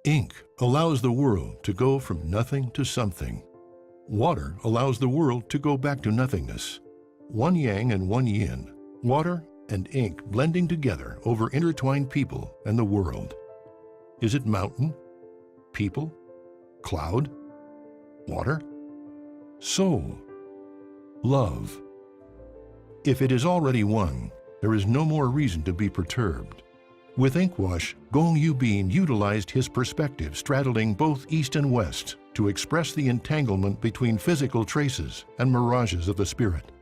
Ink allows the world to go from nothing to something. Water allows the world to go back to nothingness. One yang and one yin, water and ink blending together over intertwined people and the world. Is it mountain, people, cloud, water, soul, love? If it is already one, there is no more reason to be perturbed. With inkwash, Gong Yuebin utilized his perspective straddling both east and west to express the entanglement between physical traces and mirages of the spirit.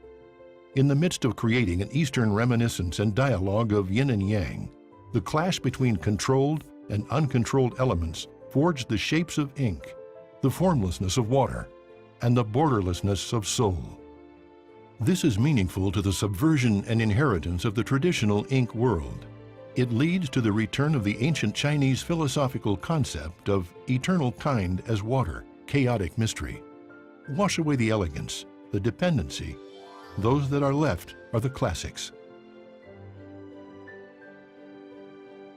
In the midst of creating an Eastern reminiscence and dialogue of yin and yang, the clash between controlled and uncontrolled elements forged the shapes of ink, the formlessness of water, and the borderlessness of soul. This is meaningful to the subversion and inheritance of the traditional ink world. It leads to the return of the ancient Chinese philosophical concept of eternal kind as water, chaotic mystery. Wash away the elegance, the dependency. Those that are left are the classics.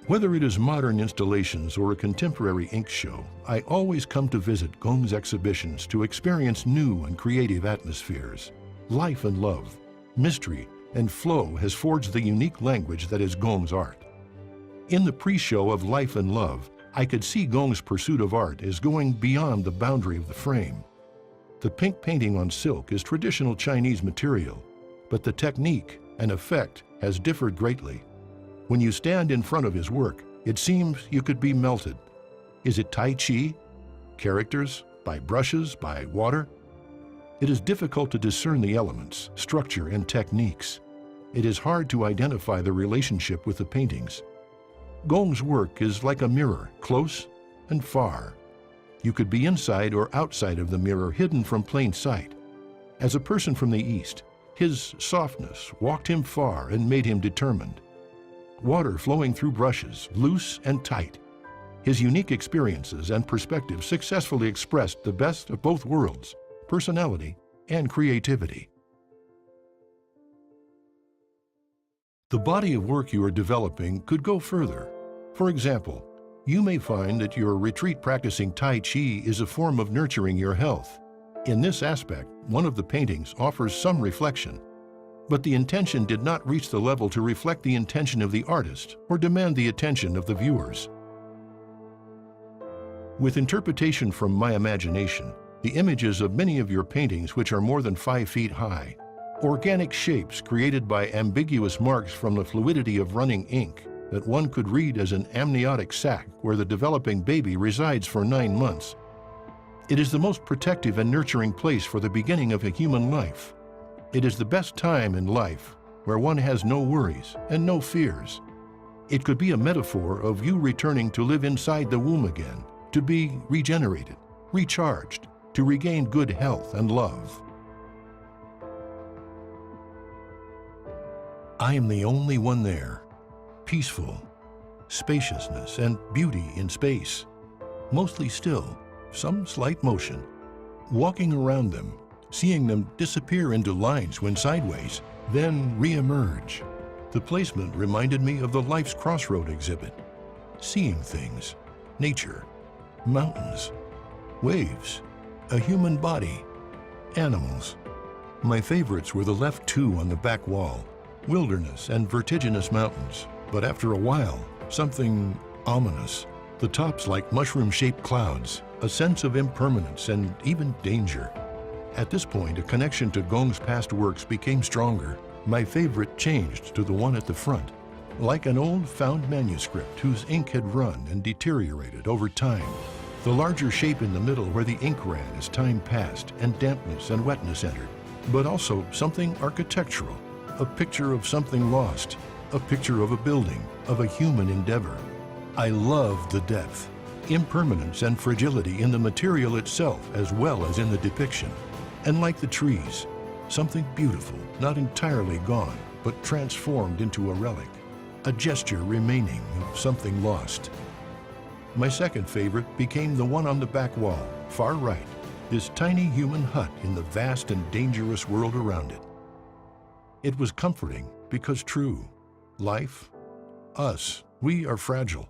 Whether it is modern installations or a contemporary ink show, I always come to visit Gong's exhibitions to experience new and creative atmospheres. Life and love, mystery, and flow has forged the unique language that is Gong's art. In the pre-show of Life and Love, I could see Gong's pursuit of art is going beyond the boundary of the frame. The pink painting on silk is traditional Chinese material, but the technique and effect has differed greatly. When you stand in front of his work, it seems you could be melted. Is it Tai Chi? Characters? By brushes? By water? It is difficult to discern the elements, structure, and techniques. It is hard to identify the relationship with the paintings. Gong's work is like a mirror, close and far. You could be inside or outside of the mirror, hidden from plain sight. As a person from the East, his softness walked him far and made him determined. Water flowing through brushes, loose and tight. His unique experiences and perspectives successfully expressed the best of both worlds, personality and creativity. The body of work you are developing could go further. For example, you may find that your retreat practicing Tai Chi is a form of nurturing your health. In this aspect, one of the paintings offers some reflection, but the intention did not reach the level to reflect the intention of the artist or demand the attention of the viewers. With interpretation from my imagination, the images of many of your paintings, which are more than 5 feet high, organic shapes created by ambiguous marks from the fluidity of running ink that one could read as an amniotic sac where the developing baby resides for 9 months. It is the most protective and nurturing place for the beginning of a human life. It is the best time in life where one has no worries and no fears. It could be a metaphor of you returning to live inside the womb again, to be regenerated, recharged, to regain good health and love. I am the only one there. Peaceful, spaciousness and beauty in space. Mostly still, some slight motion. Walking around them, seeing them disappear into lines when sideways, then re-emerge. The placement reminded me of the Life's Crossroad exhibit. Seeing things, nature, mountains, waves, a human body, animals. My favorites were the left 2 on the back wall, wilderness and vertiginous mountains. But after a while, something ominous. The tops like mushroom-shaped clouds, a sense of impermanence and even danger. At this point, a connection to Gong's past works became stronger. My favorite changed to the one at the front, like an old found manuscript whose ink had run and deteriorated over time. The larger shape in the middle where the ink ran as time passed and dampness and wetness entered. But also something architectural, a picture of something lost, a picture of a building, of a human endeavor. I love the depth, impermanence and fragility in the material itself as well as in the depiction. And like the trees, something beautiful, not entirely gone, but transformed into a relic, a gesture remaining of something lost. My second favorite became the one on the back wall, far right, this tiny human hut in the vast and dangerous world around it. It was comforting because true. Life, us, we are fragile.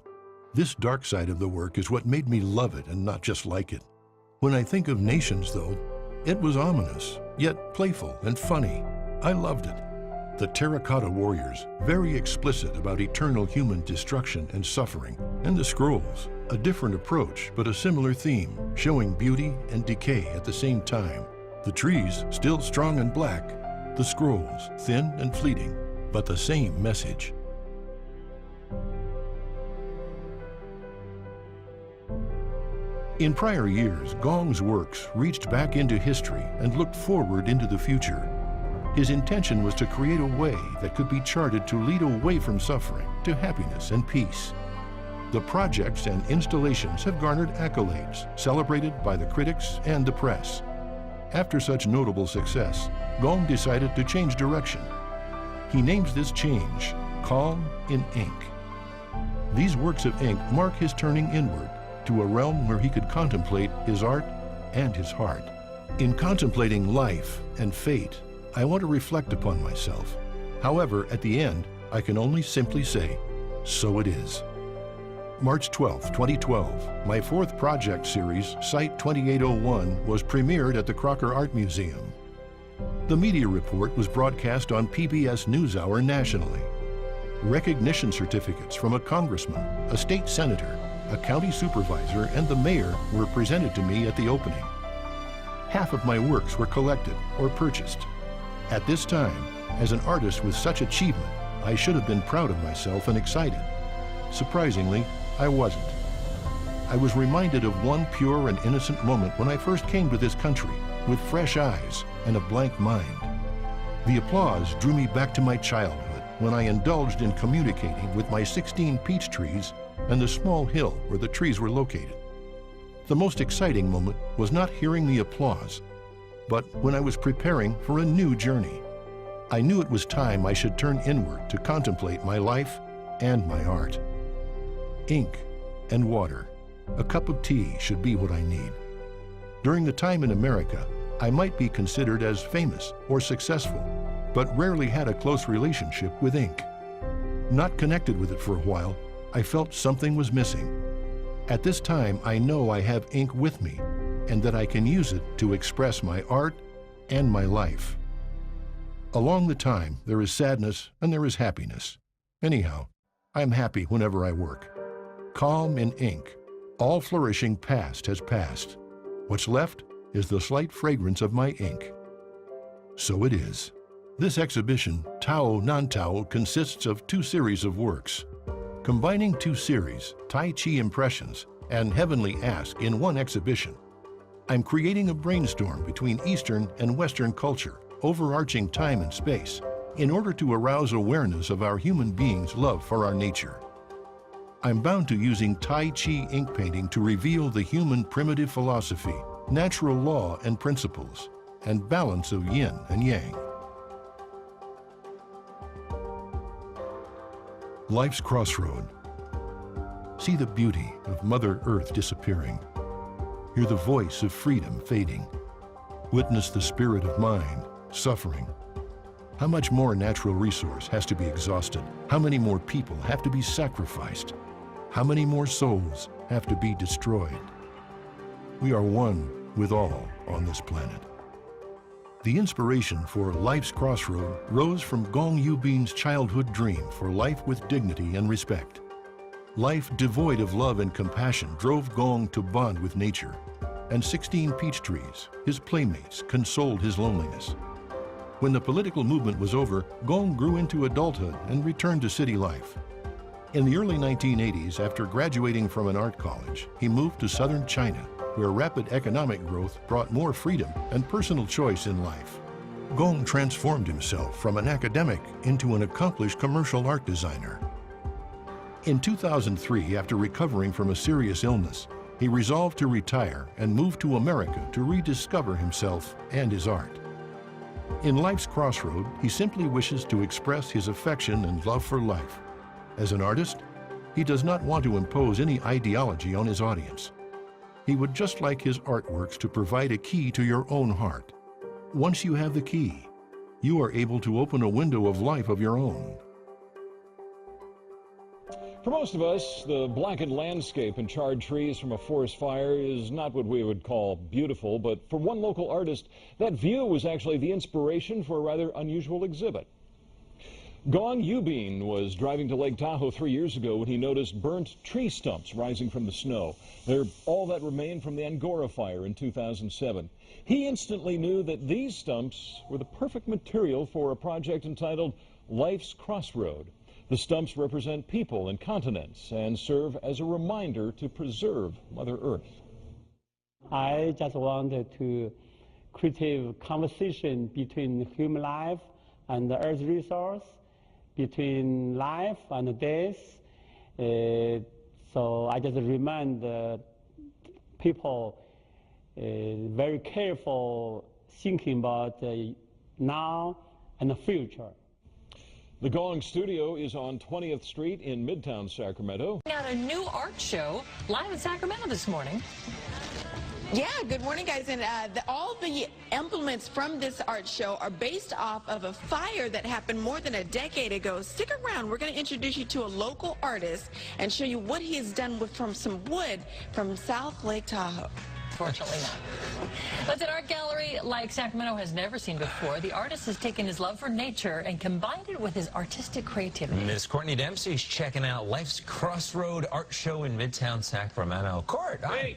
This dark side of the work is what made me love it and not just like it. When I think of Nations, though, it was ominous, yet playful and funny. I loved it. The Terracotta Warriors, very explicit about eternal human destruction and suffering, and the Scrolls, a different approach but a similar theme, showing beauty and decay at the same time. The trees, still strong and black, the Scrolls, thin and fleeting, but the same message. In prior years, Gong's works reached back into history and looked forward into the future. His intention was to create a way that could be charted to lead away from suffering to happiness and peace. The projects and installations have garnered accolades, celebrated by the critics and the press. After such notable success, Gong decided to change direction. He names this change Calm in Ink. These works of ink mark his turning inward to a realm where he could contemplate his art and his heart. In contemplating life and fate, I want to reflect upon myself. However, at the end, I can only simply say, so it is. March 12, 2012, my fourth project series, Site 2801, was premiered at the Crocker Art Museum. The media report was broadcast on PBS NewsHour nationally. Recognition certificates from a congressman, a state senator, a county supervisor, and the mayor were presented to me at the opening. Half of my works were collected or purchased. At this time, as an artist with such achievement, I should have been proud of myself and excited. Surprisingly, I wasn't. I was reminded of one pure and innocent moment when I first came to this country, with fresh eyes and a blank mind. The applause drew me back to my childhood when I indulged in communicating with my 16 peach trees and the small hill where the trees were located. The most exciting moment was not hearing the applause, but when I was preparing for a new journey. I knew it was time I should turn inward to contemplate my life and my art. Ink and water, a cup of tea should be what I need. During the time in America, I might be considered as famous or successful, but rarely had a close relationship with ink. Not connected with it for a while, I felt something was missing. At this time, I know I have ink with me and that I can use it to express my art and my life. Along the time, there is sadness and there is happiness. Anyhow, I'm happy whenever I work. Calm in ink. All flourishing past has passed. What's left is the slight fragrance of my ink. So it is. This exhibition, Tao Non-Tao, consists of two series of works. Combining two series, Tai Chi Impressions and Heavenly Ask, in one exhibition, I'm creating a brainstorm between Eastern and Western culture, overarching time and space, in order to arouse awareness of our human beings' love for our nature. I'm bound to using Tai Chi ink painting to reveal the human primitive philosophy, natural law and principles, and balance of yin and yang. Life's crossroad. See the beauty of Mother Earth disappearing. Hear the voice of freedom fading. Witness the spirit of mind suffering. How much more natural resource has to be exhausted? How many more people have to be sacrificed? How many more souls have to be destroyed? We are one with all on this planet. The inspiration for Life's Crossroad rose from Gong Yuebin's childhood dream for life with dignity and respect. Life devoid of love and compassion drove Gong to bond with nature, and 16 peach trees, his playmates, consoled his loneliness. When the political movement was over, Gong grew into adulthood and returned to city life. In the early 1980s, after graduating from an art college, he moved to southern China, where rapid economic growth brought more freedom and personal choice in life. Gong transformed himself from an academic into an accomplished commercial art designer. In 2003, after recovering from a serious illness, he resolved to retire and move to America to rediscover himself and his art. In Life's Crossroad, he simply wishes to express his affection and love for life. As an artist, he does not want to impose any ideology on his audience. He would just like his artworks to provide a key to your own heart. Once you have the key, you are able to open a window of life of your own. For most of us, the blackened landscape and charred trees from a forest fire is not what we would call beautiful, but for one local artist, that view was actually the inspiration for a rather unusual exhibit. Gong Yuebin was driving to Lake Tahoe 3 years ago when he noticed burnt tree stumps rising from the snow. They're all that remained from the Angora fire in 2007. He instantly knew that these stumps were the perfect material for a project entitled Life's Crossroad. The stumps represent people and continents and serve as a reminder to preserve Mother Earth. I just wanted to create a conversation between human life and the earth resource, between life and death. So I just remind people very careful thinking about now and the future. The Gong studio is on 20th Street in Midtown Sacramento. Got a new art show live in Sacramento this morning. Yeah, good morning, guys. And all the implements from this art show are based off of a fire that happened more than a decade ago. Stick around. We're going to introduce you to a local artist and show you what he has done from some wood from South Lake Tahoe. Fortunately not. But an art gallery like Sacramento has never seen before. The artist has taken his love for nature and combined it with his artistic creativity. Miss Courtney Dempsey's checking out Life's Crossroad Art Show in Midtown Sacramento. Court, hi. Hey.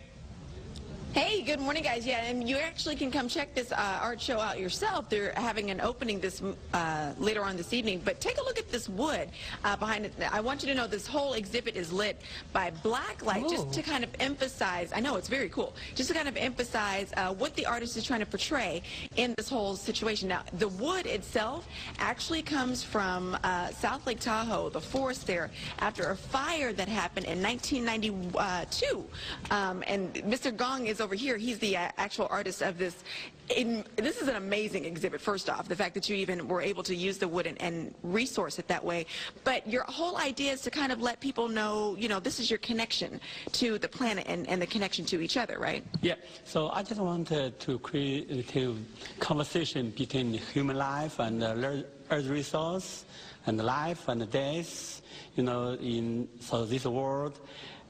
Hey, good morning, guys. Yeah, and you actually can come check this art show out yourself. They're having an opening this later on this evening. But take a look at this wood behind it. I want you to know this whole exhibit is lit by black light, just to kind of emphasize. I know it's very cool. Just to kind of emphasize what the artist is trying to portray in this whole situation. Now, the wood itself actually comes from South Lake Tahoe, the forest there, after a fire that happened in 1992. And Mr. Gong is over here. He's the actual artist of this. This is an amazing exhibit, first off, the fact that you even were able to use the wood and resource it that way. But your whole idea is to kind of let people know, you know, this is your connection to the planet and the connection to each other, right? Yeah, so I just wanted to create a conversation between human life and the earth resource and life and death, you know, so this world.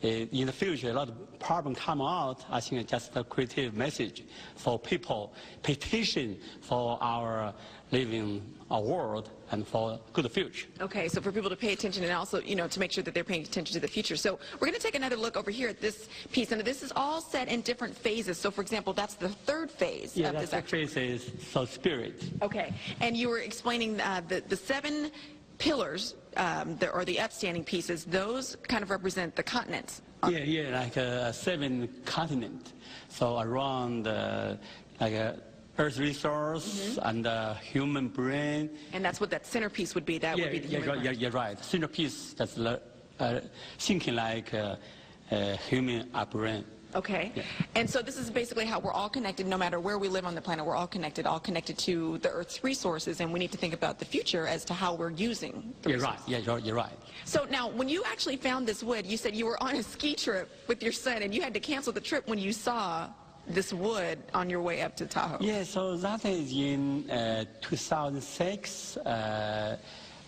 In the future, a lot of problems come out. I think it's just a creative message for people, petition for our living world and for good future. Okay, so for people to pay attention and also, you know, to make sure that they're paying attention to the future. So we're going to take another look over here at this piece, and this is all set in different phases. So, for example, that's the third phase of this. Yeah, that phase is so spirit. Okay, and you were explaining the 7 pillars, or the upstanding pieces, those kind of represent the continents. Yeah, like 7 continents. So around like earth resource and human brain. And that's what that centerpiece would be. That would be the human brain. You're right. Centerpiece, that's thinking like human brain. Okay. Yeah. And so this is basically how we're all connected. No matter where we live on the planet, we're all connected to the Earth's resources, and we need to think about the future as to how we're using the resources. Right. Yeah, you're right. So now, when you actually found this wood, you said you were on a ski trip with your son, and you had to cancel the trip when you saw this wood on your way up to Tahoe. Yeah, so that is in 2006.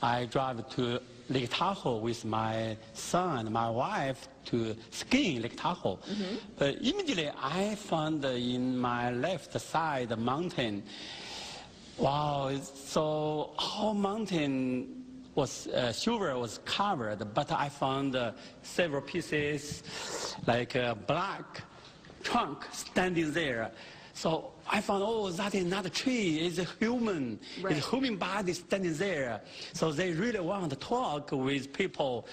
I drive to Lake Tahoe with my son and my wife to ski in Lake Tahoe. Immediately I found in my left side the mountain. Wow, so whole mountain was silver was covered, but I found several pieces like a black trunk standing there. So I found, oh, that is not a tree, it's a human. Right. It's a human body standing there. So they really want to talk with people.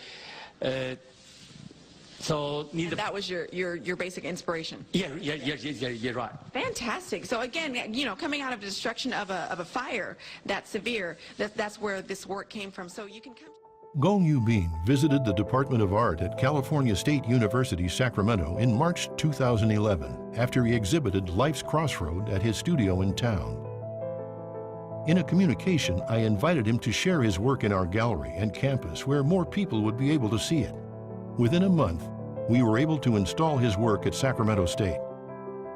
So that was your basic inspiration. Yeah, you're right. Fantastic. So again, you know, coming out of the destruction of a fire that severe, that's where this work came from. So you can come. Gong Yuebin visited the Department of Art at California State University, Sacramento in March 2011 after he exhibited Life's Crossroad at his studio in town. In a communication, I invited him to share his work in our gallery and campus where more people would be able to see it. Within a month, we were able to install his work at Sacramento State.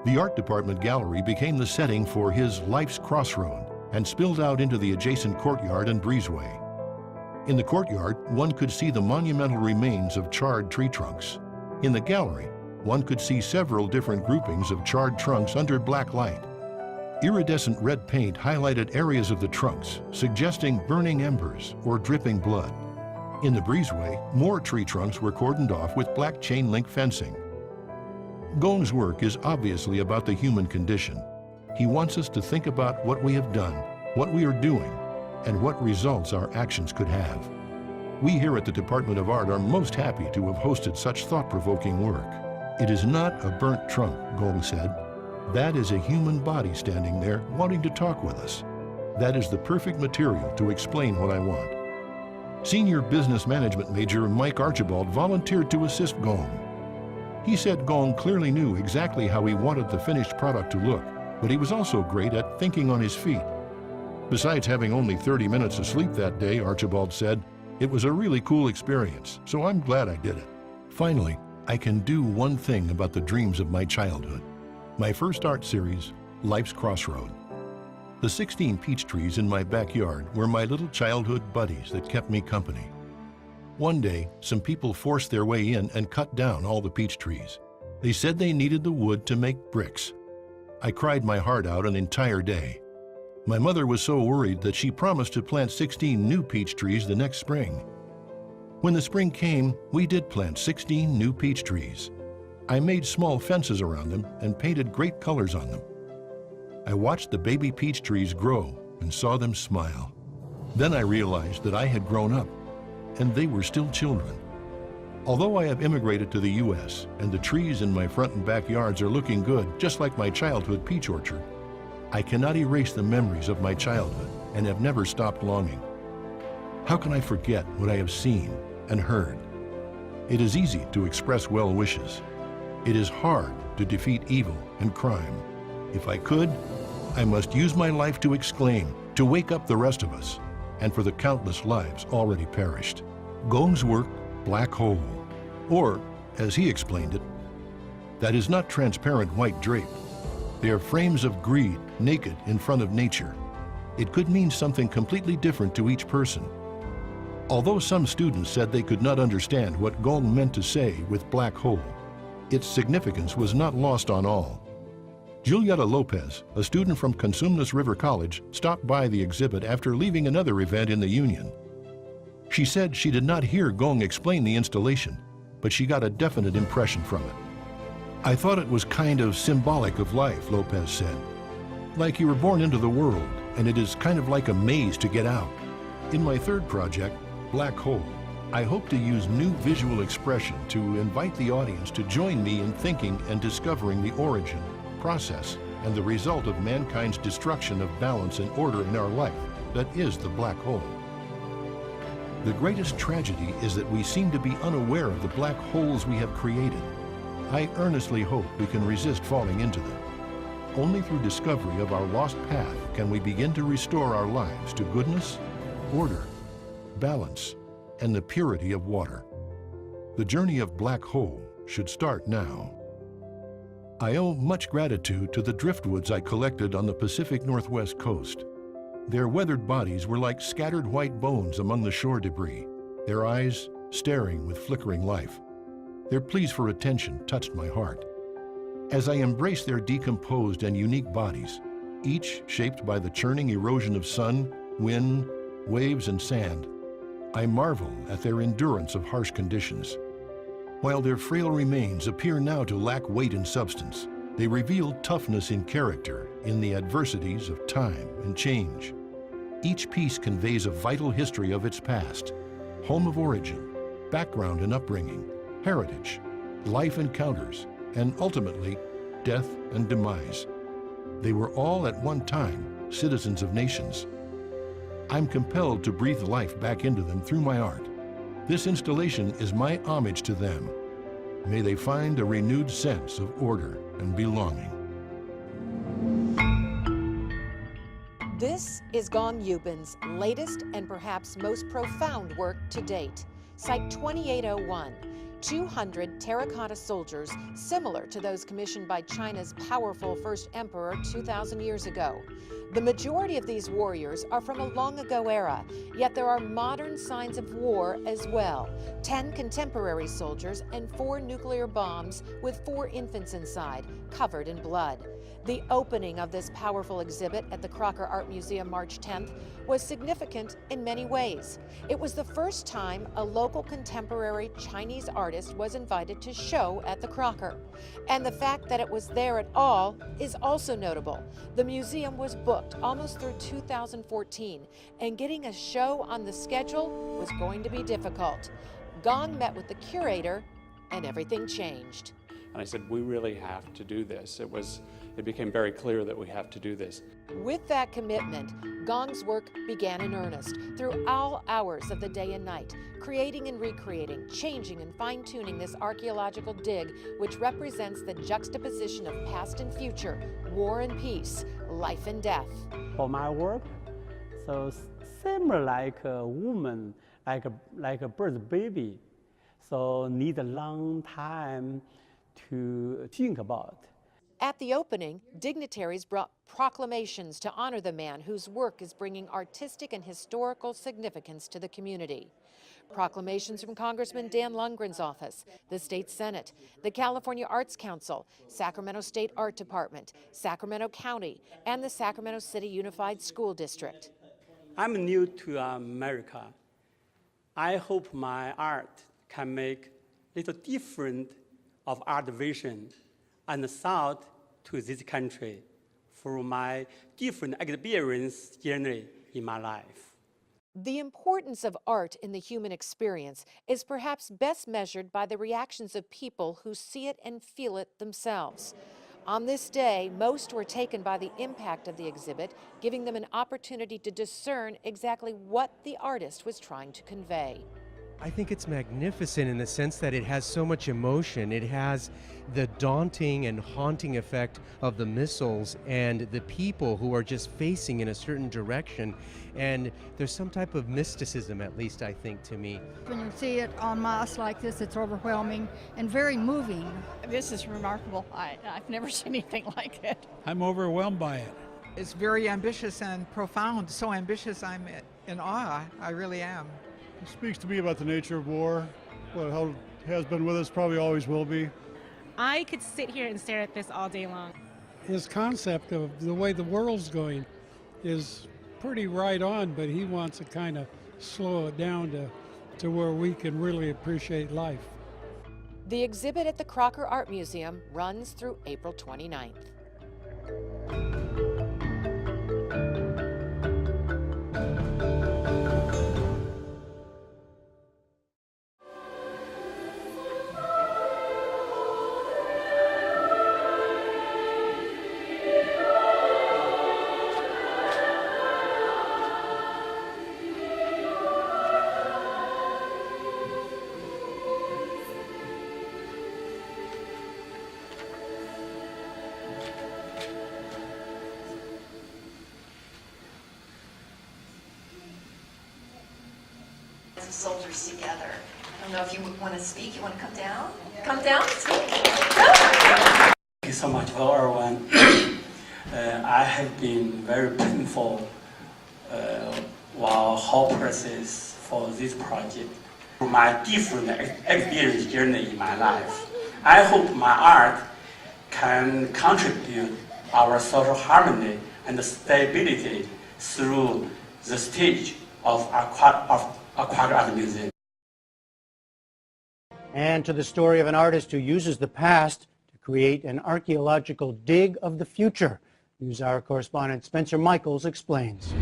The art department gallery became the setting for his Life's Crossroad and spilled out into the adjacent courtyard and breezeway. In the courtyard, one could see the monumental remains of charred tree trunks. In the gallery, one could see several different groupings of charred trunks under black light. Iridescent red paint highlighted areas of the trunks, suggesting burning embers or dripping blood. In the breezeway, more tree trunks were cordoned off with black chain link fencing. Gong's work is obviously about the human condition. He wants us to think about what we have done, what we are doing, and what results our actions could have. We here at the Department of Art are most happy to have hosted such thought-provoking work. It is not a burnt trunk, Gong said. That is a human body standing there wanting to talk with us. That is the perfect material to explain what I want. Senior business management major Mike Archibald volunteered to assist Gong. He said Gong clearly knew exactly how he wanted the finished product to look, but he was also great at thinking on his feet. Besides having only 30 minutes of sleep that day, Archibald said, it was a really cool experience, so I'm glad I did it. Finally, I can do one thing about the dreams of my childhood. My first art series, Life's Crossroad. The 16 peach trees in my backyard were my little childhood buddies that kept me company. One day, some people forced their way in and cut down all the peach trees. They said they needed the wood to make bricks. I cried my heart out an entire day. My mother was so worried that she promised to plant 16 new peach trees the next spring. When the spring came, we did plant 16 new peach trees. I made small fences around them and painted great colors on them. I watched the baby peach trees grow and saw them smile. Then I realized that I had grown up, and they were still children. Although I have immigrated to the U.S. and the trees in my front and backyards are looking good, just like my childhood peach orchard, I cannot erase the memories of my childhood and have never stopped longing. How can I forget what I have seen and heard? It is easy to express well wishes. It is hard to defeat evil and crime. If I could, I must use my life to exclaim, to wake up the rest of us, and for the countless lives already perished. Gong's work, Black Hole, or, as he explained it, that is not transparent white drape. They are frames of greed, naked in front of nature. It could mean something completely different to each person. Although some students said they could not understand what Gong meant to say with Black Hole, its significance was not lost on all. Julieta Lopez, a student from Consumnes River College, stopped by the exhibit after leaving another event in the Union. She said she did not hear Gong explain the installation, but she got a definite impression from it. I thought it was kind of symbolic of life, Lopez said. Like you were born into the world, and it is kind of like a maze to get out. In my third project, Black Hole, I hope to use new visual expression to invite the audience to join me in thinking and discovering the origin, process, and the result of mankind's destruction of balance and order in our life, that is the black hole. The greatest tragedy is that we seem to be unaware of the black holes we have created. I earnestly hope we can resist falling into them. Only through discovery of our lost path can we begin to restore our lives to goodness, order, balance, and the purity of water. The journey of Black Hole should start now. I owe much gratitude to the driftwoods I collected on the Pacific Northwest coast. Their weathered bodies were like scattered white bones among the shore debris, their eyes staring with flickering life. Their pleas for attention touched my heart. As I embraced their decomposed and unique bodies, each shaped by the churning erosion of sun, wind, waves, and sand, I marvel at their endurance of harsh conditions. While their frail remains appear now to lack weight and substance, they reveal toughness in character in the adversities of time and change. Each piece conveys a vital history of its past, home of origin, background and upbringing, heritage, life encounters, and ultimately, death and demise. They were all at one time citizens of nations. I'm compelled to breathe life back into them through my art. This installation is my homage to them. May they find a renewed sense of order and belonging. This is Gong Yuebin's latest and perhaps most profound work to date, Site 2801, 200 terracotta soldiers similar to those commissioned by China's powerful first emperor 2,000 years ago. The majority of these warriors are from a long ago era, yet there are modern signs of war as well. 10 contemporary soldiers and 4 nuclear bombs with 4 infants inside, covered in blood. The opening of this powerful exhibit at the Crocker Art Museum March 10th was significant in many ways. It was the first time a local contemporary Chinese artist was invited to show at the Crocker. And the fact that it was there at all is also notable. The museum was booked almost through 2014, and getting a show on the schedule was going to be difficult. Gong met with the curator, and everything changed. And I said, we really have to do this. It became very clear that we have to do this. With that commitment, Gong's work began in earnest through all hours of the day and night, creating and recreating, changing and fine-tuning this archaeological dig, which represents the juxtaposition of past and future, war and peace, life and death. For my work, so similar like a woman, like a birth baby, so need a long time to think about. At the opening, dignitaries brought proclamations to honor the man whose work is bringing artistic and historical significance to the community. Proclamations from Congressman Dan Lundgren's office, the state Senate, the California Arts Council, Sacramento State Art Department, Sacramento County, and the Sacramento City Unified School District. I'm new to America. I hope my art can make a little different of art vision and thought to this country through my different experience journey in my life. The importance of art in the human experience is perhaps best measured by the reactions of people who see it and feel it themselves. On this day, most were taken by the impact of the exhibit, giving them an opportunity to discern exactly what the artist was trying to convey. I think it's magnificent in the sense that it has so much emotion. It has the daunting and haunting effect of the missiles and the people who are just facing in a certain direction. And there's some type of mysticism, at least I think, to me. When you see it en masse like this, it's overwhelming and very moving. This is remarkable. I've never seen anything like it. I'm overwhelmed by it. It's very ambitious and profound. So ambitious, I'm in awe. I really am. It speaks to me about the nature of war, how it has been with us, probably always will be. I could sit here and stare at this all day long. His concept of the way the world's going is pretty right on, but he wants to kind of slow it down to where we can really appreciate life. The exhibit at the Crocker Art Museum runs through April 29th. Soldiers together. I don't know if you want to speak. You want to come down? Come down, speak. Thank you so much for everyone. I have been very painful while whole process for this project. My different experience journey in my life. I hope my art can contribute our social harmony and stability through the stage of Crocker Art Museum. And to the story of an artist who uses the past to create an archaeological dig of the future. NewsHour correspondent Spencer Michaels explains.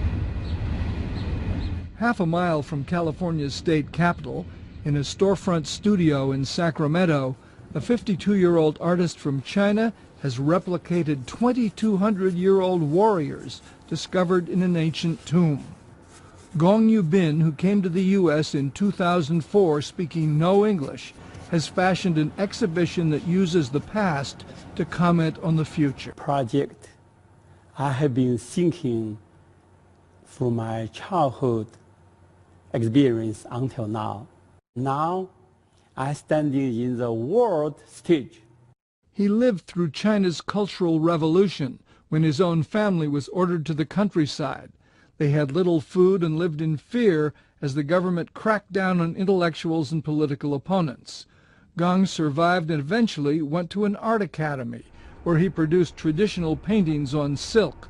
Half a mile from California's state capitol, in a storefront studio in Sacramento, a 52-year-old artist from China has replicated 2,200-year-old warriors discovered in an ancient tomb. Gong Yuebin, who came to the U.S. in 2004 speaking no English, has fashioned an exhibition that uses the past to comment on the future. Project I have been thinking from my childhood experience until now. Now are standing in the world stage. He lived through China's Cultural Revolution, when his own family was ordered to the countryside. They had little food and lived in fear as the government cracked down on intellectuals and political opponents. Gong survived and eventually went to an art academy, where he produced traditional paintings on silk.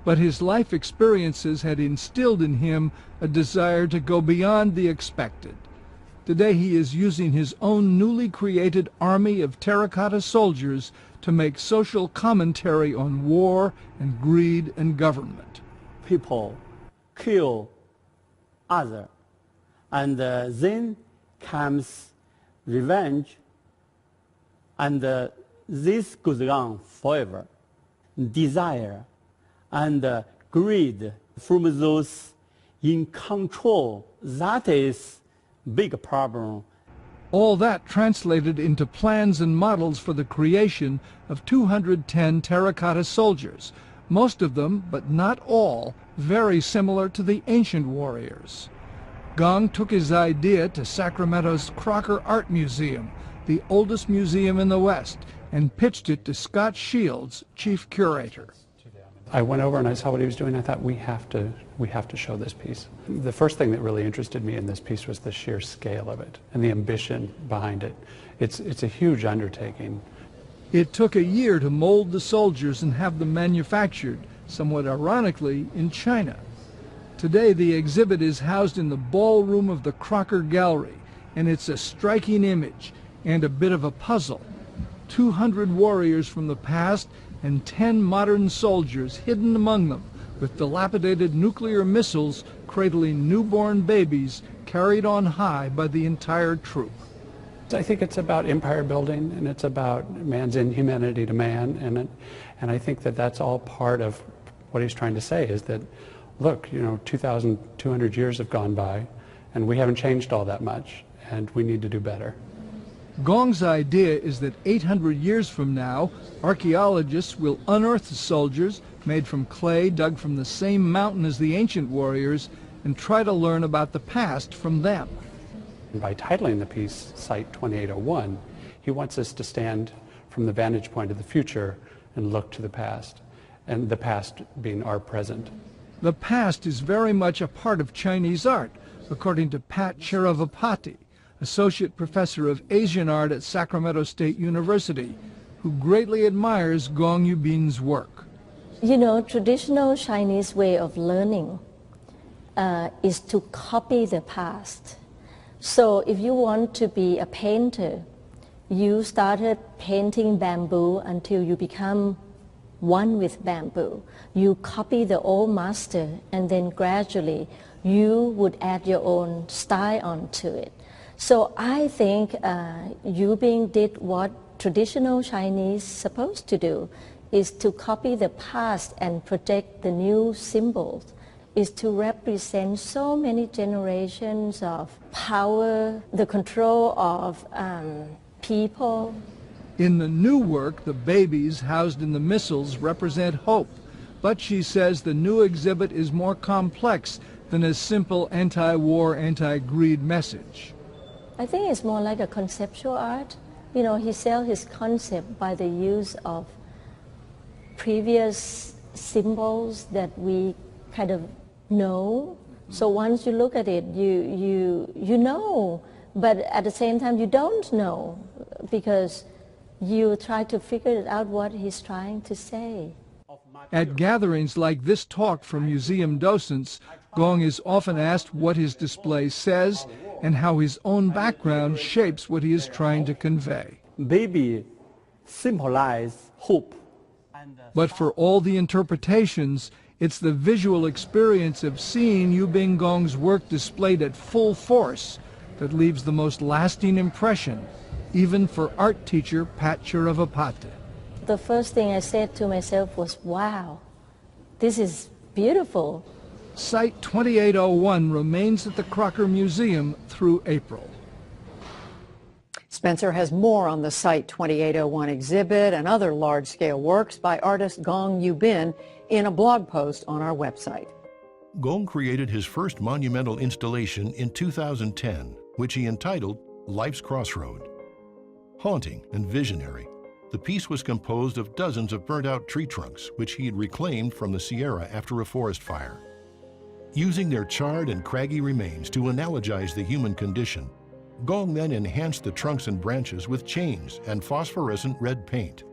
But his life experiences had instilled in him a desire to go beyond the expected. Today he is using his own newly created army of terracotta soldiers to make social commentary on war and greed and government. People kill others, and then comes revenge, and this goes on forever. Desire and greed from those in control, that is big problem. All that translated into plans and models for the creation of 210 terracotta soldiers, most of them, but not all, very similar to the ancient warriors. Gong took his idea to Sacramento's Crocker Art Museum, the oldest museum in the West, and pitched it to Scott Shields, chief curator. I went over and I saw what he was doing. I thought, we have to show this piece. The first thing that really interested me in this piece was the sheer scale of it and the ambition behind it. It's a huge undertaking. It took a year to mold the soldiers and have them manufactured, somewhat ironically, in China. Today the exhibit is housed in the ballroom of the Crocker Gallery, and it's a striking image and a bit of a puzzle. 200 warriors from the past and 10 modern soldiers hidden among them, with dilapidated nuclear missiles cradling newborn babies carried on high by the entire troop. I think it's about empire building, and it's about man's inhumanity to man, and I think that that's all part of what he's trying to say, is that, look, 2,200 years have gone by, and we haven't changed all that much, and we need to do better. Gong's idea is that 800 years from now, archaeologists will unearth the soldiers made from clay dug from the same mountain as the ancient warriors and try to learn about the past from them. By titling the piece Site 2801, he wants us to stand from the vantage point of the future and look to the past, and the past being our present. The past is very much a part of Chinese art, according to Pat Cheravapati, Associate Professor of Asian Art at Sacramento State University, who greatly admires Gong Yuebin's work. Traditional Chinese way of learning is to copy the past. So if you want to be a painter, you started painting bamboo until you become one with bamboo. You copy the old master, and then gradually you would add your own style onto it. So I think Yuebin did what traditional Chinese supposed to do, is to copy the past and project the new symbols, is to represent so many generations of power, the control of people. In the new work, the babies housed in the missiles represent hope, but she says the new exhibit is more complex than a simple anti-war, anti-greed message. I think it's more like a conceptual art. He sells his concept by the use of previous symbols that we kind of know. So once you look at it, you know, but at the same time you don't know, because you try to figure out what he's trying to say. At gatherings like this talk from museum docents, Gong is often asked what his display says and how his own background shapes what he is trying to convey. Baby symbolize hope. But for all the interpretations, it's the visual experience of seeing Yuebin Gong's work displayed at full force that leaves the most lasting impression, even for art teacher Pat Cheravapati. The first thing I said to myself was, wow, this is beautiful. Site 2801 remains at the Crocker Museum through April. Spencer has more on the Site 2801 exhibit and other large-scale works by artist Gong Yuebin in a blog post on our website. Gong created his first monumental installation in 2010, which he entitled Life's Crossroad. Haunting and visionary, the piece was composed of dozens of burnt-out tree trunks which he had reclaimed from the Sierra after a forest fire. Using their charred and craggy remains to analogize the human condition, Gong then enhanced the trunks and branches with chains and phosphorescent red paint.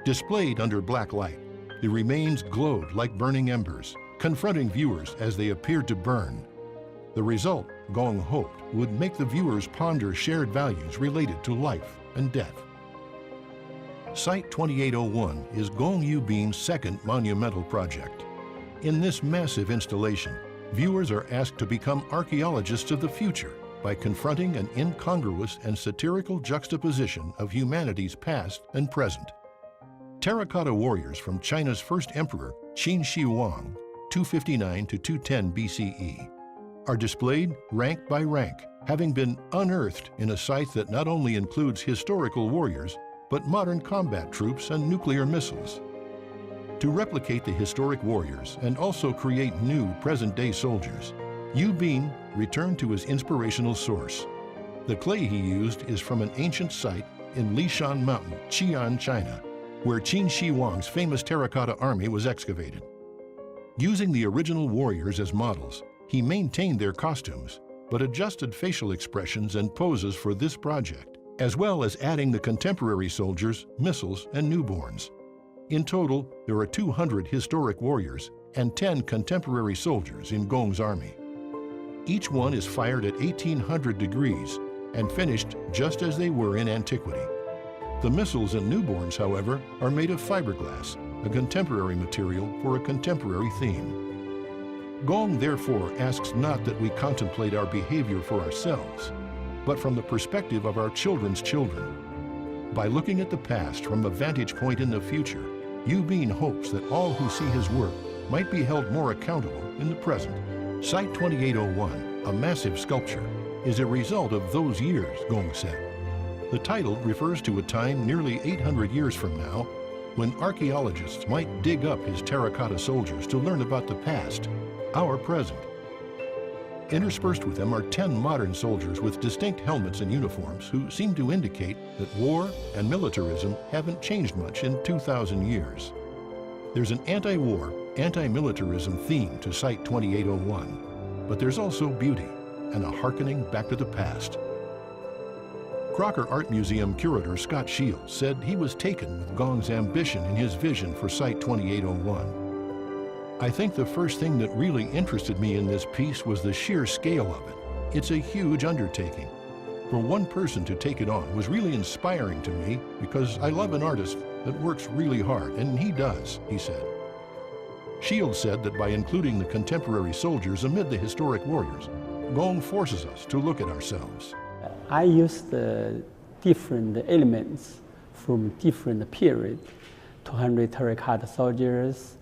Displayed under black light, the remains glowed like burning embers, confronting viewers as they appeared to burn. The result, Gong hoped, would make the viewers ponder shared values related to life and death. Site 2801 is Gong Yuebin's second monumental project. In this massive installation, viewers are asked to become archaeologists of the future by confronting an incongruous and satirical juxtaposition of humanity's past and present. Terracotta warriors from China's first emperor, Qin Shi Huang, 259 to 210 BCE, are displayed rank by rank, having been unearthed in a site that not only includes historical warriors, but modern combat troops and nuclear missiles. To replicate the historic warriors and also create new present-day soldiers, Yuebin returned to his inspirational source. The clay he used is from an ancient site in Lishan Mountain, Xi'an, China, where Qin Shi Huang's famous terracotta army was excavated. Using the original warriors as models, he maintained their costumes, but adjusted facial expressions and poses for this project, as well as adding the contemporary soldiers, missiles, and newborns. In total, there are 200 historic warriors and 10 contemporary soldiers in Gong's army. Each one is fired at 1800 degrees and finished just as they were in antiquity. The missiles and newborns, however, are made of fiberglass, a contemporary material for a contemporary theme. Gong therefore asks not that we contemplate our behavior for ourselves, but from the perspective of our children's children. By looking at the past from a vantage point in the future, Yuebin hopes that all who see his work might be held more accountable in the present. Site 2801, a massive sculpture, is a result of those years, Gong said. The title refers to a time nearly 800 years from now when archaeologists might dig up his terracotta soldiers to learn about the past, our present. Interspersed with them are 10 modern soldiers with distinct helmets and uniforms who seem to indicate that war and militarism haven't changed much in 2,000 years. There's an anti-war, anti-militarism theme to Site 2801, but there's also beauty and a hearkening back to the past. Crocker Art Museum curator Scott Shields said he was taken with Gong's ambition in his vision for Site 2801. I think the first thing that really interested me in this piece was the sheer scale of it. It's a huge undertaking. For one person to take it on was really inspiring to me because I love an artist that works really hard, and he does, he said. Shields said that by including the contemporary soldiers amid the historic warriors, Gong forces us to look at ourselves. I used different elements from different periods, 200 terracotta soldiers,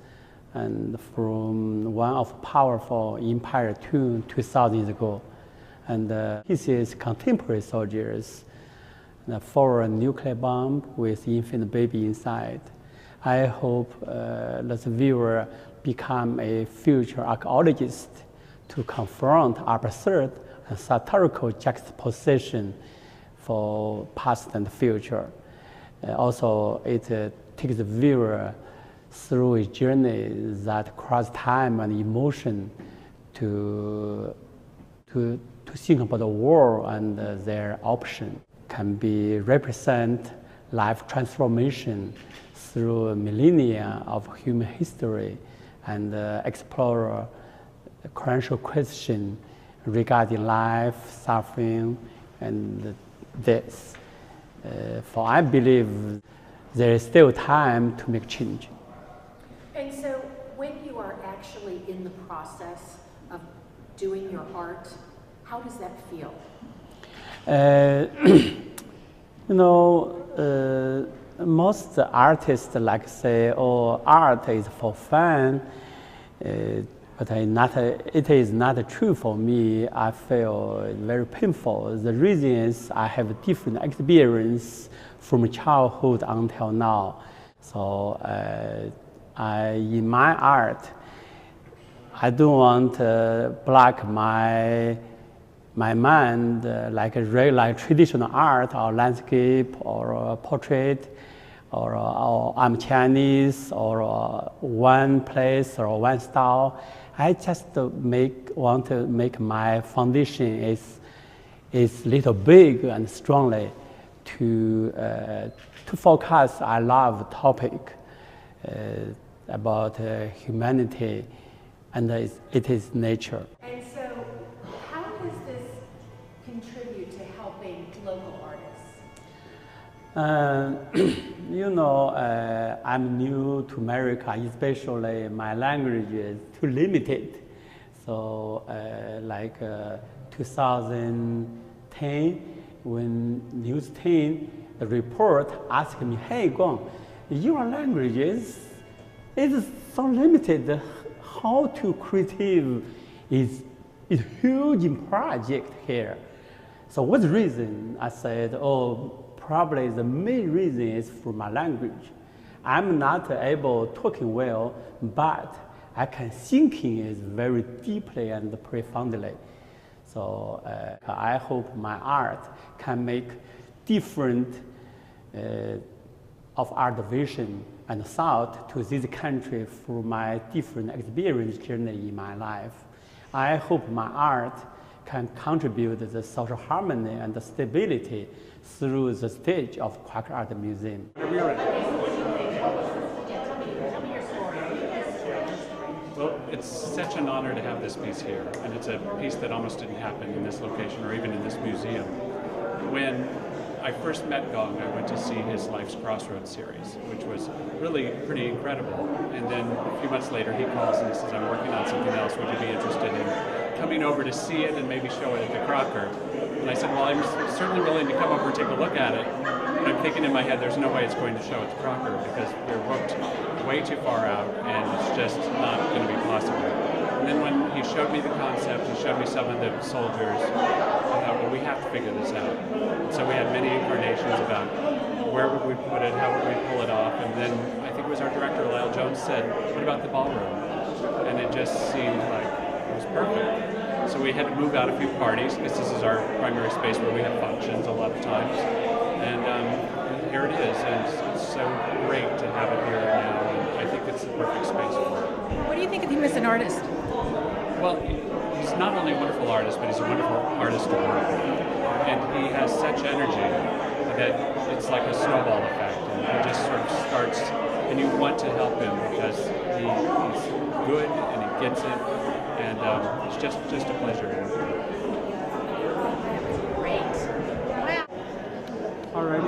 and from one of powerful empire tomb 2,000 years ago. And this is contemporary soldiers for a nuclear bomb with infant baby inside. I hope that the viewer become a future archaeologist to confront absurd and satirical juxtaposition for past and future. Also, it takes the viewer through a journey that crosses time and emotion to think about the world and their option. Can be represent life transformation through millennia of human history and explore crucial question regarding life, suffering, and death. For I believe there is still time to make change. And so when you are actually in the process of doing your art, how does that feel? You know, most artists like say, oh, art is for fun, but it is not true for me. I feel very painful. The reason is I have different experience from childhood until now. So in my art, I don't want to block my my mind, like a regular traditional art or landscape or portrait, or I'm Chinese, or one place or one style. I just want to make my foundation is little big and strongly to focus. I love topic about humanity, and it is nature. And so, how does this contribute to helping local artists? You know, I'm new to America, especially my language is too limited. So, like 2010, when News 10, the report asked me, "Hey, Gong, your language is so limited. How to creative is a huge project here." So what's the reason? I said, probably the main reason is for my language. I'm not able talking well, but I can thinking is very deeply and profoundly. So I hope my art can make different of art vision and thought to this country through my different experience journey in my life. I hope my art can contribute to the social harmony and the stability through the stage of Quaker Art Museum. Well, it's such an honor to have this piece here, and it's a piece that almost didn't happen in this location or even in this museum. When I first met Gong, I went to see his Life's Crossroads series, which was really pretty incredible. And then a few months later, he calls and he says, "I'm working on something else. Would you be interested in coming over to see it and maybe show it at the Crocker?" And I said, "Well, I'm certainly willing to come over and take a look at it." But I'm thinking in my head, there's no way it's going to show at the Crocker because we're booked way too far out and it's just not going to be possible. And then when he showed me the concept, he showed me some of the soldiers, I thought, well, we have to figure this out. So we had many incarnations about where would we put it, how would we pull it off, and then I think it was our director, Lyle Jones, said, "What about the ballroom?" And it just seemed like it was perfect. So we had to move out a few parties because this is our primary space where we have functions a lot of times. And here it is, and it's so great to have it here now, and I think it's the perfect space for it. What do you think of him as an artist? Well, he's not only a wonderful artist, but he's a wonderful artist to work with. And he has such energy that it's like a snowball effect, and he just sort of starts, and you want to help him because he's good and he gets it, and it's just a pleasure. Great. Wow. All right.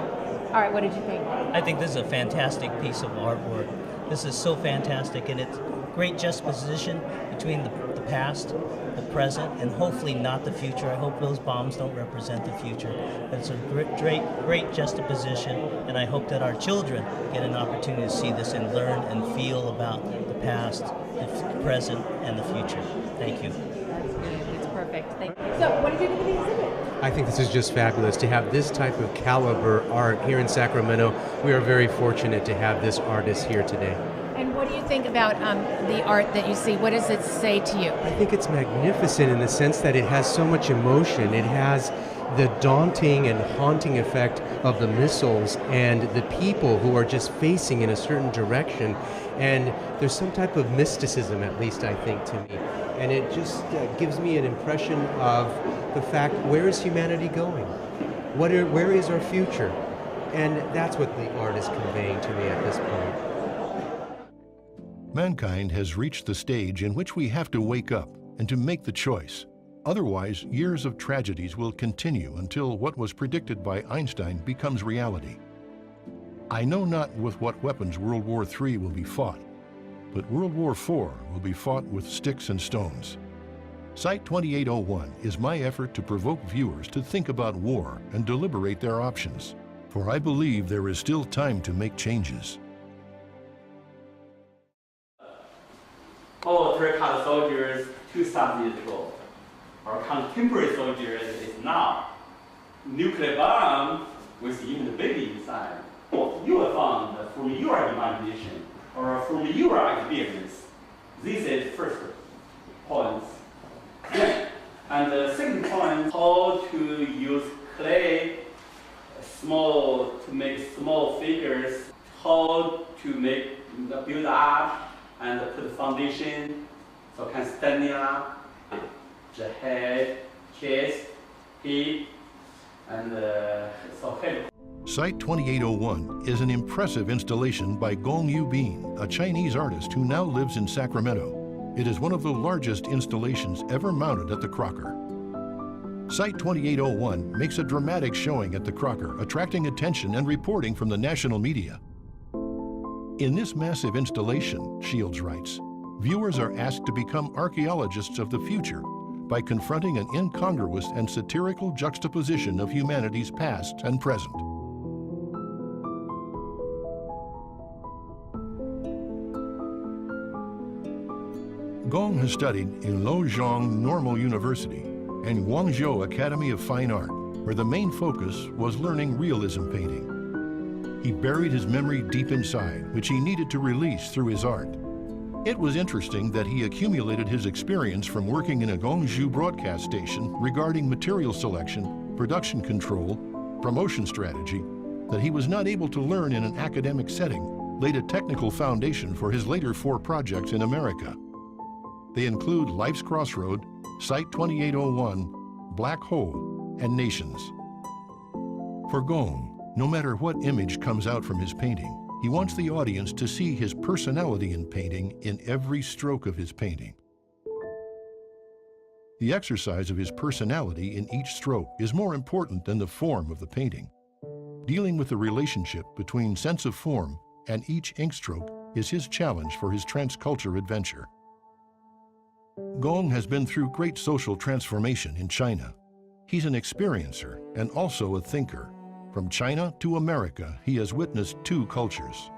All right, what did you think? I think this is a fantastic piece of artwork. This is so fantastic, and it's great juxtaposition between the past, the present, and hopefully not the future. I hope those bombs don't represent the future. But it's a great juxtaposition, and I hope that our children get an opportunity to see this and learn and feel about the past, the present, and the future. Thank you. It's perfect. Thank you. So, what did you think of the exhibit? I think this is just fabulous to have this type of caliber art here in Sacramento. We are very fortunate to have this artist here today. And what do you think about the art that you see? What does it say to you? I think it's magnificent in the sense that it has so much emotion. It has the daunting and haunting effect of the missiles and the people who are just facing in a certain direction. And there's some type of mysticism, at least I think, to me. And it just gives me an impression of the fact, where is humanity going? Where is our future? And that's what the art is conveying to me at this point. Mankind has reached the stage in which we have to wake up and to make the choice. Otherwise, years of tragedies will continue until what was predicted by Einstein becomes reality. I know not with what weapons World War III will be fought, but World War IV will be fought with sticks and stones. Site 2801 is my effort to provoke viewers to think about war and deliberate their options, for I believe there is still time to make changes. All terracotta soldiers 2,000 years ago. Our contemporary soldiers is now. Nuclear bomb with even the baby inside. What you have found from your imagination or from your experience. This is first point. Then I And the second point, how to use clay to make small figures, how to make the build up and put foundation, so can standing up, the head, chest, hip, and so head. Site 2801 is an impressive installation by Gong Yuebin, a Chinese artist who now lives in Sacramento. It is one of the largest installations ever mounted at the Crocker. Site 2801 makes a dramatic showing at the Crocker, attracting attention and reporting from the national media. In this massive installation, Shields writes, viewers are asked to become archaeologists of the future by confronting an incongruous and satirical juxtaposition of humanity's past and present. Gong has studied in Luoyang Normal University and Guangzhou Academy of Fine Art, where the main focus was learning realism painting. He buried his memory deep inside, which he needed to release through his art. It was interesting that he accumulated his experience from working in a Guangzhou broadcast station regarding material selection, production control, promotion strategy, that he was not able to learn in an academic setting, laid a technical foundation for his later 4 projects in America. They include Life's Crossroad, Site 2801, Black Hole, and Nations. For Gong, no matter what image comes out from his painting, he wants the audience to see his personality in painting in every stroke of his painting. The exercise of his personality in each stroke is more important than the form of the painting. Dealing with the relationship between sense of form and each ink stroke is his challenge for his transculture adventure. Gong has been through great social transformation in China. He's an experiencer and also a thinker. From China to America, he has witnessed 2 cultures.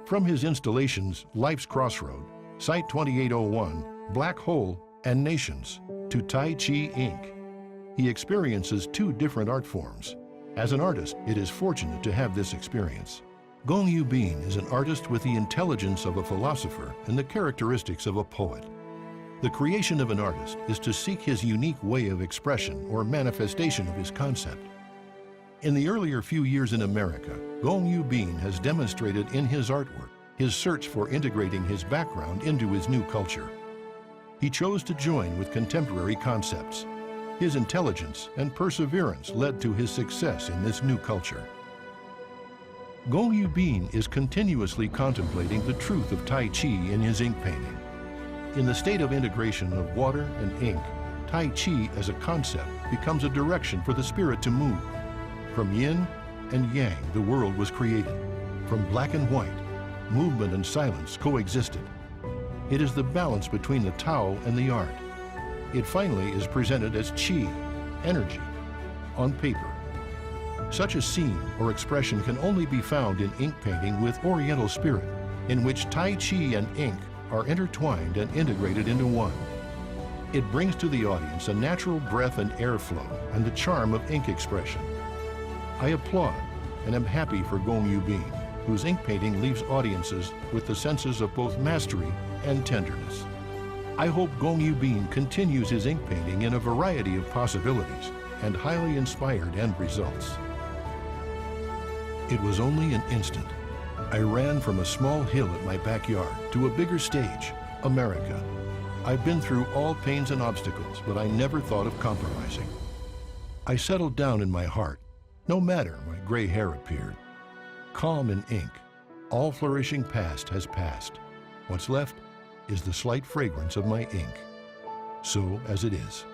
From his installations, Life's Crossroad, Site 2801, Black Hole, and Nations, to Tai Chi Ink, he experiences 2 different art forms. As an artist, it is fortunate to have this experience. Gong Yuebin is an artist with the intelligence of a philosopher and the characteristics of a poet. The creation of an artist is to seek his unique way of expression or manifestation of his concept. In the earlier few years in America, Gong Yuebin has demonstrated in his artwork his search for integrating his background into his new culture. He chose to join with contemporary concepts. His intelligence and perseverance led to his success in this new culture. Gong Yuebin is continuously contemplating the truth of Tai Chi in his ink painting. In the state of integration of water and ink, Tai Chi as a concept becomes a direction for the spirit to move. From yin and yang, the world was created. From black and white, movement and silence coexisted. It is the balance between the Tao and the art. It finally is presented as Qi, energy, on paper. Such a scene or expression can only be found in ink painting with Oriental spirit, in which Tai Chi and ink are intertwined and integrated into one. It brings to the audience a natural breath and airflow and the charm of ink expression. I applaud and am happy for Gong Yuebin, whose ink painting leaves audiences with the senses of both mastery and tenderness. I hope Gong Yuebin continues his ink painting in a variety of possibilities and highly inspired end results. It was only an instant. I ran from a small hill at my backyard to a bigger stage, America. I've been through all pains and obstacles, but I never thought of compromising. I settled down in my heart, no matter my gray hair appeared. Calm in ink, all flourishing past has passed. What's left is the slight fragrance of my ink. So as it is.